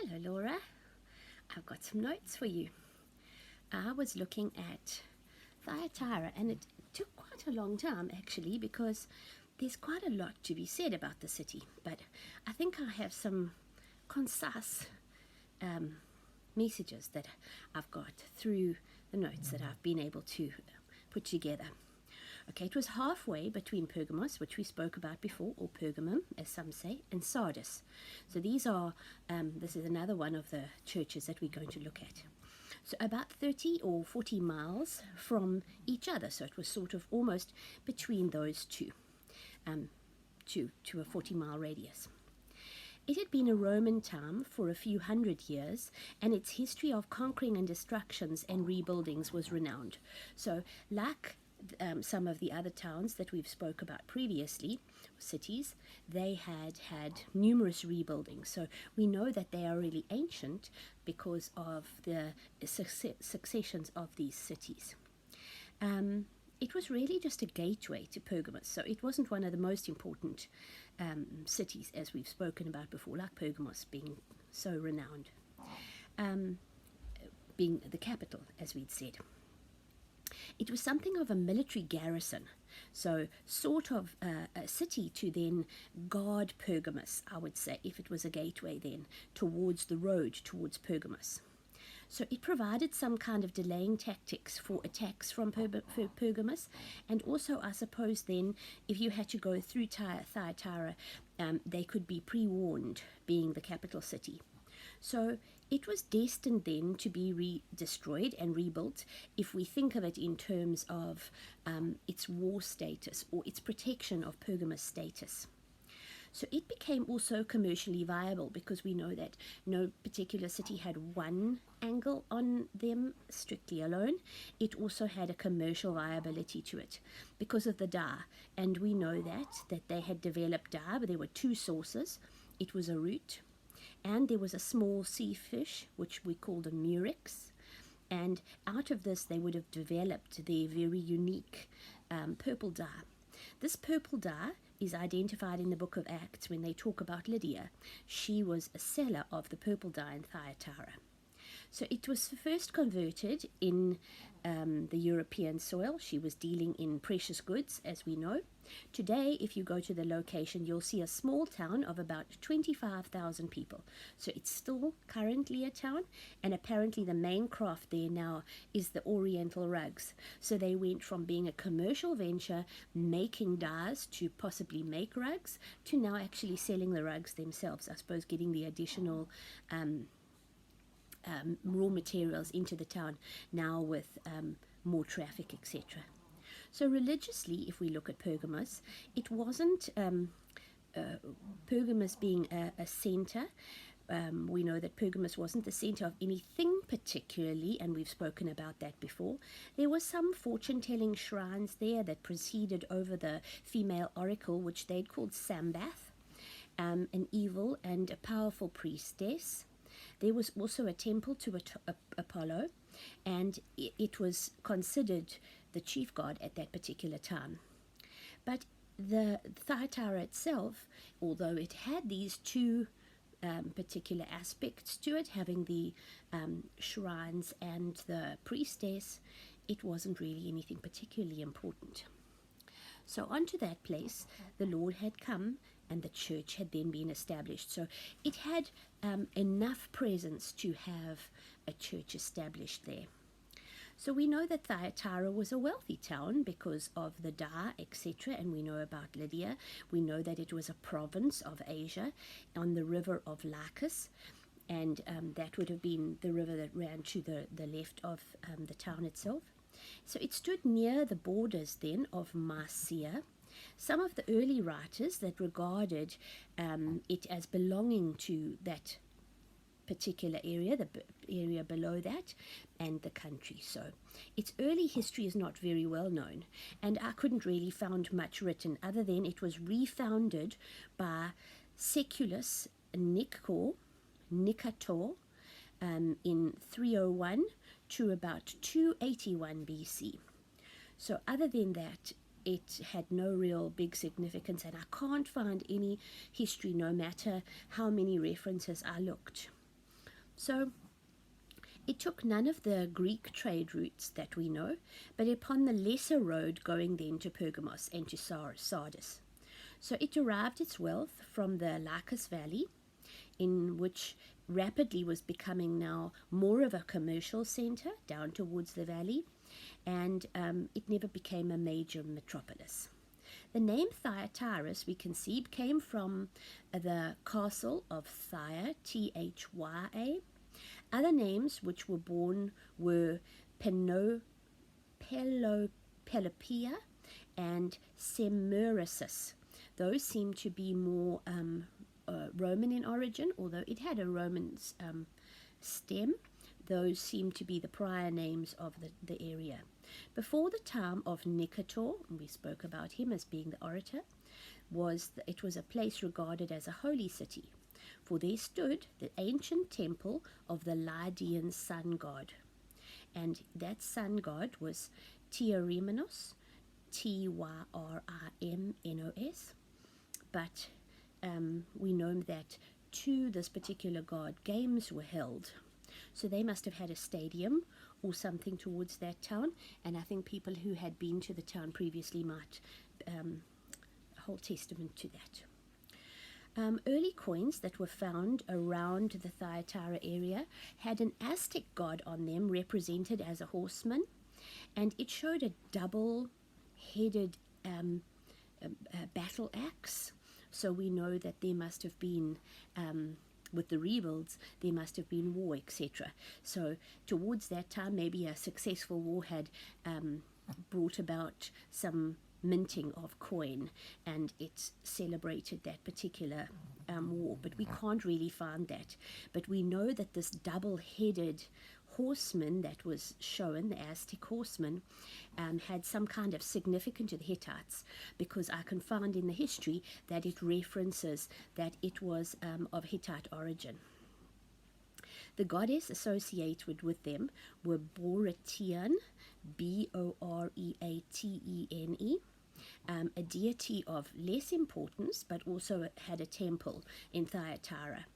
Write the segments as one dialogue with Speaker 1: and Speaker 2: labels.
Speaker 1: Hello, Laura. I've got some notes for you. I was looking at Thyatira, and it took quite a long time actually because there's quite a lot to be said about the city. But I think I have some concise messages that I've got through the notes that I've been able to put together. Okay, it was halfway between Pergamos, which we spoke about before, or Pergamum, as some say, and Sardis. So these are, this is another one of the churches that we're going to look at. So about 30 or 40 miles from each other. So it was sort of almost between those two, to a 40-mile radius. It had been a Roman town for a few hundred years, and its history of conquering and destructions and rebuildings was renowned. So like some of the other towns that we've spoke about previously, cities, they had numerous rebuildings. So we know that they are really ancient because of the successions of these cities. It was really just a gateway to Pergamos, so it wasn't one of the most important cities, as we've spoken about before, like Pergamos being so renowned, being the capital, as we'd said. It was something of a military garrison, so sort of a city to then guard Pergamos, I would say, if it was a gateway then towards the road towards Pergamos. So it provided some kind of delaying tactics for attacks from Pergamos, and also I suppose then if you had to go through Thyatira, they could be pre-warned, being the capital city. So it was destined then to be destroyed and rebuilt if we think of it in terms of its war status or its protection of Pergamos status. So it became also commercially viable because we know that no particular city had one angle on them strictly alone. It also had a commercial viability to it because of the dye, and we know that they had developed dye, but there were two sources. It was a root, and there was a small sea fish, which we called a murex, and out of this they would have developed their very unique purple dye. This purple dye is identified in the book of Acts when they talk about Lydia. She was a seller of the purple dye in Thyatira. So it was first converted in the European soil. She was dealing in precious goods, as we know. Today, if you go to the location, you'll see a small town of about 25,000 people. So it's still currently a town, and apparently the main craft there now is the Oriental rugs. So they went from being a commercial venture, making dyes to possibly make rugs, to now actually selling the rugs themselves, I suppose, getting the additional raw materials into the town now with more traffic, etc. So religiously, if we look at Pergamos, it wasn't Pergamos being a center. We know that Pergamos wasn't the center of anything particularly, and we've spoken about that before. There were some fortune-telling shrines there that presided over the female oracle, which they'd called Sambath, an evil and a powerful priestess. There was also a temple to Apollo, and it was considered the chief god at that particular time. But the Thyatira itself, although it had these two particular aspects to it, having the shrines and the priestess, it wasn't really anything particularly important. So onto that place the Lord had come, and the church had then been established. So it had enough presence to have a church established there. So we know that Thyatira was a wealthy town because of the dye, etc. And we know about Lydia. We know that it was a province of Asia on the river of Lycus. And that would have been the river that ran to the left of the town itself. So it stood near the borders then of Mysia. Some of the early writers that regarded it as belonging to that particular area, the area below that, and the country. So its early history is not very well known, and I couldn't really find much written other than it was refounded by Seculus Nicator in 301 to about 281 BC. So other than that, it had no real big significance, and I can't find any history, no matter how many references I looked. So it took none of the Greek trade routes that we know, but upon the lesser road going then to Pergamos and to Sardis. So it derived its wealth from the Lycus Valley, in which rapidly was becoming now more of a commercial center down towards the valley, and it never became a major metropolis. The name Thyatira, we can see, came from the castle of Thya, Thya. Other names which were born were Pelopia and Semiracis. Those seem to be more Roman in origin, although it had a Roman stem. Those seem to be the prior names of the area. Before the time of Nicator, and we spoke about him as being the orator, it was a place regarded as a holy city, for there stood the ancient temple of the Lydian sun god, and that sun god was Tyrrhimenos, Tyrrhimenos, but we know that to this particular god games were held. So they must have had a stadium or something towards that town, and I think people who had been to the town previously might hold testament to that. Early coins that were found around the Thyatira area had an Aztec god on them represented as a horseman, and it showed a double-headed battle axe. So we know that there must have been, with the rebuilds, there must have been war, etc. So towards that time, maybe a successful war had brought about some minting of coin, and it celebrated that particular war, but we can't really find that. But we know that this double-headed horseman that was shown, the Aztec horseman, had some kind of significance to the Hittites, because I can find in the history that it references that it was of Hittite origin. The goddess associated with them were Boretean, Boreatene, a deity of less importance, but also had a temple in Thyatira.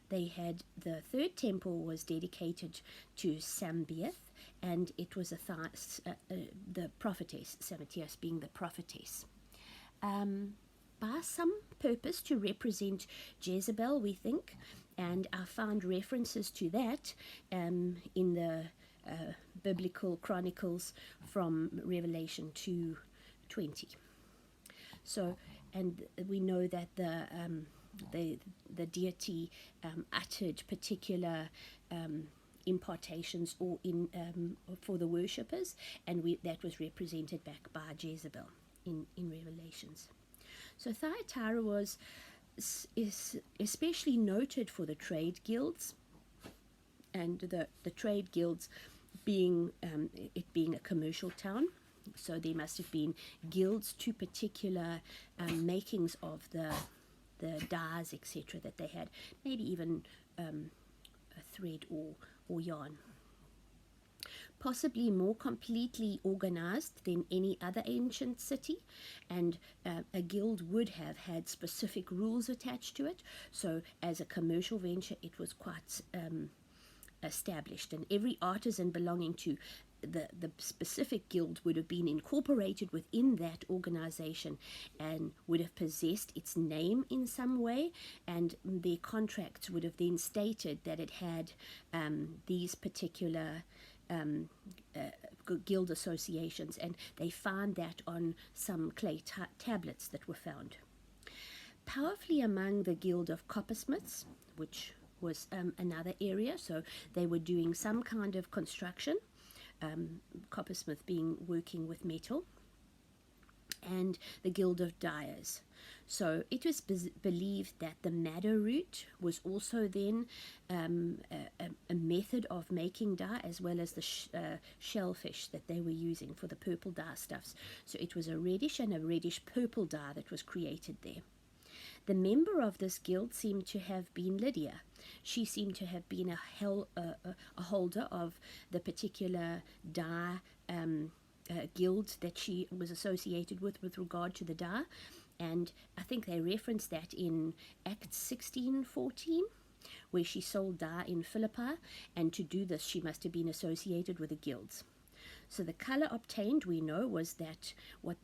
Speaker 1: The third temple was dedicated to Sambiath, and it was the prophetess, Samitias being the prophetess. By some purpose to represent Jezebel, we think, and I found references to that in the biblical chronicles from Revelation 2:20. So, and we know that the deity uttered particular impartations or for the worshippers, and that was represented back by Jezebel in Revelations. So Thyatira is especially noted for the trade guilds, and the trade guilds being it being a commercial town. So there must have been guilds to particular makings of the dyes, etc., that they had, maybe even a thread or yarn. Possibly more completely organized than any other ancient city, and a guild would have had specific rules attached to it. So as a commercial venture, it was quite established, and every artisan belonging to the specific guild would have been incorporated within that organization and would have possessed its name in some way, and their contracts would have then stated that it had these particular guild associations, and they found that on some clay tablets that were found. Powerfully among the guild of coppersmiths, which was another area, so they were doing some kind of construction, coppersmith being working with metal, and the guild of dyers. So it was believed that the madder root was also then a method of making dye, as well as the shellfish that they were using for the purple dye stuffs. So it was a reddish and a reddish purple dye that was created there. The member of this guild seemed to have been Lydia. She seemed to have been a holder of the particular dye guild that she was associated with regard to the dye, and I think they reference that in Acts 16:14. where she sold dye in Philippi, and to do this she must have been associated with the guilds. So the color obtained, we know, was that what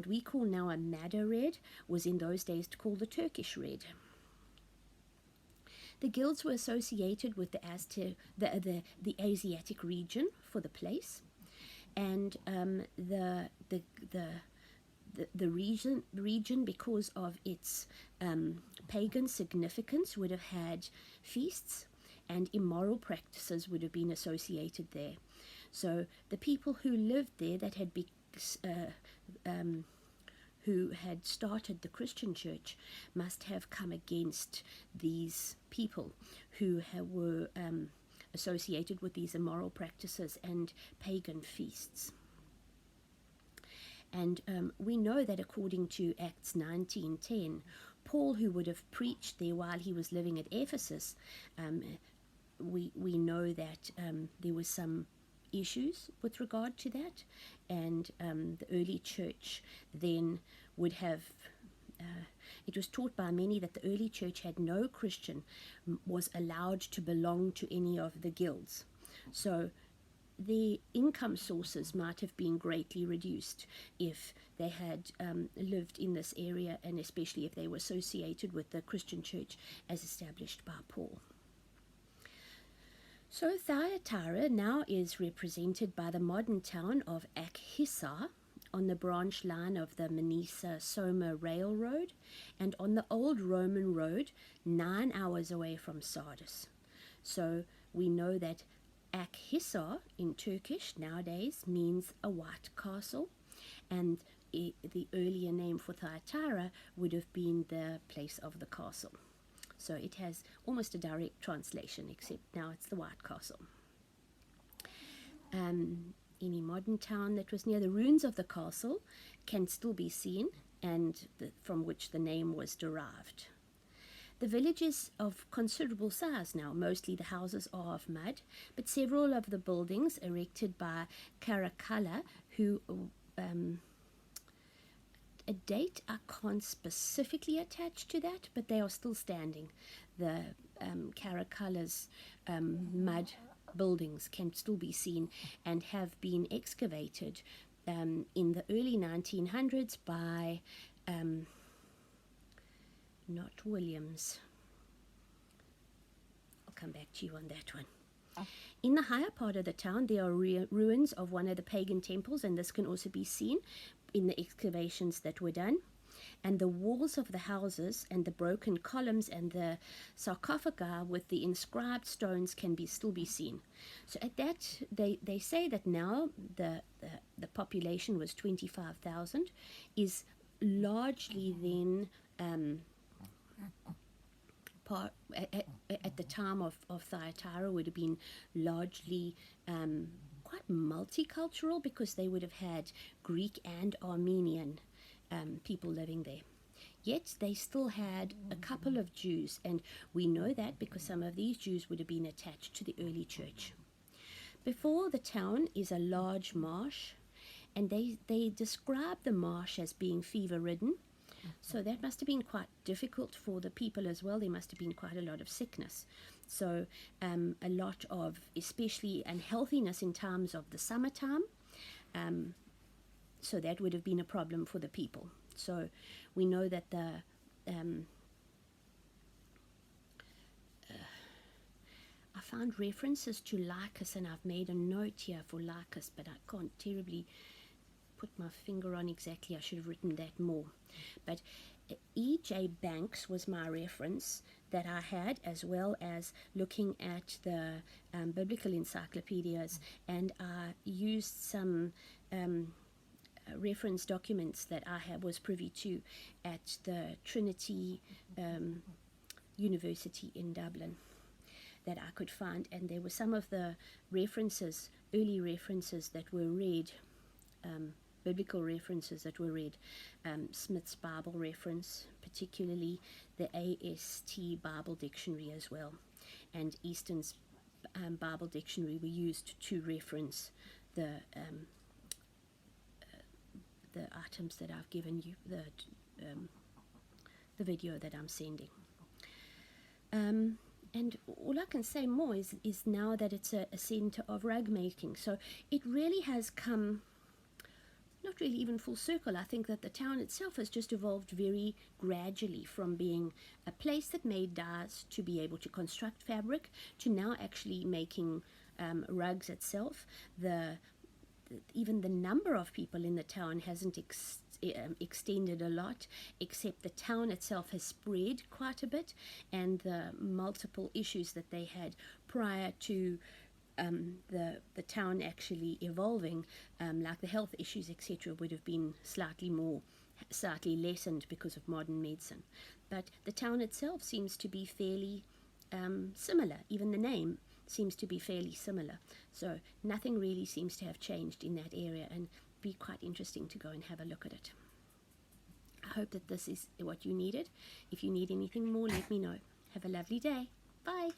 Speaker 1: we call now a madder red, was in those days called the Turkish red. The guilds were associated with the Asiatic region for the place, and the region, because of its pagan significance, would have had feasts, and immoral practices would have been associated there. So the people who lived there, that had who had started the Christian church, must have come against these people who were associated with these immoral practices and pagan feasts. And we know that according to Acts 19:10, Paul, who would have preached there while he was living at Ephesus, we know that there was some issues with regard to that, and the early church then would have it was taught by many that the early church had no Christian was allowed to belong to any of the guilds, so their income sources might have been greatly reduced if they had lived in this area, and especially if they were associated with the Christian church as established by Paul. So Thyatira now is represented by the modern town of Akhisar on the branch line of the Manisa-Soma Railroad, and on the old Roman road 9 hours away from Sardis. So we know that Akhisar in Turkish nowadays means a white castle, and the earlier name for Thyatira would have been the place of the castle. So it has almost a direct translation, except now it's the White Castle. Any modern town that was near the ruins of the castle can still be seen, and from which the name was derived. The village is of considerable size now. Mostly the houses are of mud, but several of the buildings erected by Caracalla, who a date I can't specifically attach to that, but they are still standing. The Caracalla's mud buildings can still be seen and have been excavated in the early 1900s by not Williams. I'll come back to you on that one. In the higher part of the town, there are ruins of one of the pagan temples, and this can also be seen in the excavations that were done. And the walls of the houses and the broken columns and the sarcophagi with the inscribed stones can still be seen. So at that, they say that now the population was 25,000, is largely then at the time of Thyatira would have been largely quite multicultural, because they would have had Greek and Armenian people living there. Yet they still had a couple of Jews, and we know that because some of these Jews would have been attached to the early church. Before the town is a large marsh, and they describe the marsh as being fever-ridden. So that must have been quite difficult for the people as well. There must have been quite a lot of sickness. So a lot of, especially unhealthiness in times of the summertime. So that would have been a problem for the people. So we know that I found references to Lycus, and I've made a note here for Lycus, but I can't terribly put my finger on exactly. I should have written that more. But E.J. Banks was my reference that I had, as well as looking at the biblical encyclopedias, and I used some reference documents that I was privy to at the Trinity University in Dublin that I could find, and there were some of the references, early references that were read, biblical references that were read, Smith's Bible reference, particularly the AST Bible Dictionary as well, and Easton's Bible Dictionary were used to reference the items that I've given you, the video that I'm sending. And all I can say more is now that it's a centre of rug making. So it really has come, not really even full circle. I think that the town itself has just evolved very gradually from being a place that made dyes to be able to construct fabric to now actually making rugs itself. Even the number of people in the town hasn't extended a lot, except the town itself has spread quite a bit, and the multiple issues that they had prior to the town actually evolving, like the health issues, etc., would have been slightly lessened because of modern medicine. But the town itself seems to be fairly similar. Even the name seems to be fairly similar. So nothing really seems to have changed in that area, and be quite interesting to go and have a look at it. I hope that this is what you needed. If you need anything more, let me know. Have a lovely day. Bye.